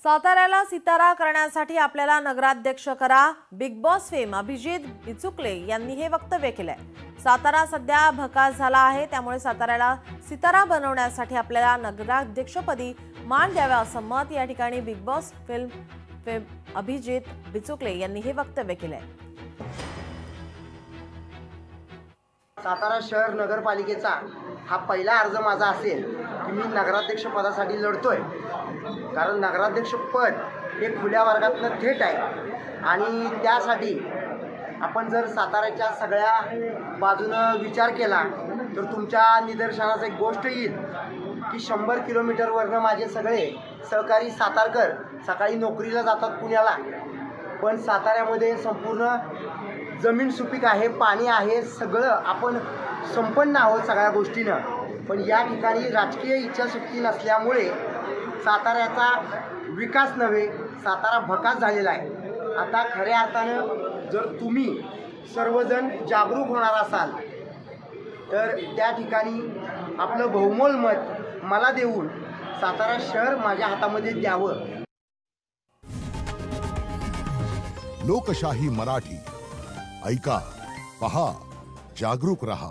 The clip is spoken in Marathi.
साताऱ्याला सितारा करण्यासाठी आपल्याला नगराध्यक्ष करा, big boss fame Abhijit Bichukale यांनी हे वक्तव्य केलंय। सातारा सध्या भकास झाला आहे, त्यामुळे साताऱ्याला सितारा बनवण्यासाठी आपल्याला नगराध्यक्षपदी मान द्यावा असं मत या ठिकाणी big boss fame Abhijit Bichukale यांनी हे वक्तव्य केलंय। सातारा शहर नगरपालिकेचा हा पहिला अर्ज माझा असेल की मी नगराध्यक्ष पदासाठी लढतोय, कारण नगराध्यक्ष पद हे खुल्या वर्गातनं थेट आहे आणि त्यासाठी आपण जर साताऱ्याच्या सगळ्या बाजूनं विचार केला तर तुमच्या निदर्शनास एक गोष्ट येईल की 100 किलोमीटरवरनं माझे सगळे सहकारी सातारकर सकाळी नोकरीला जातात पुण्याला, पण साताऱ्यामध्ये संपूर्ण जमीन सुपीक आहे, पाणी आहे, सगळं आपण संपन्न आहोत सगळ्या गोष्टीनं, पण या ठिकाणी राजकीय इच्छाशक्ती नसल्यामुळे साताऱ्याचा विकास नव्हे, सातारा भकास झालेला आहे। आता खऱ्या अर्थानं जर तुम्ही सर्वजण जागरूक होणार असाल तर त्या ठिकाणी आपलं बहुमोल मत मला देऊन सातारा शहर माझ्या हातामध्ये द्यावं। लोकशाही मराठी ऐका, पहा, जागरूक रहा।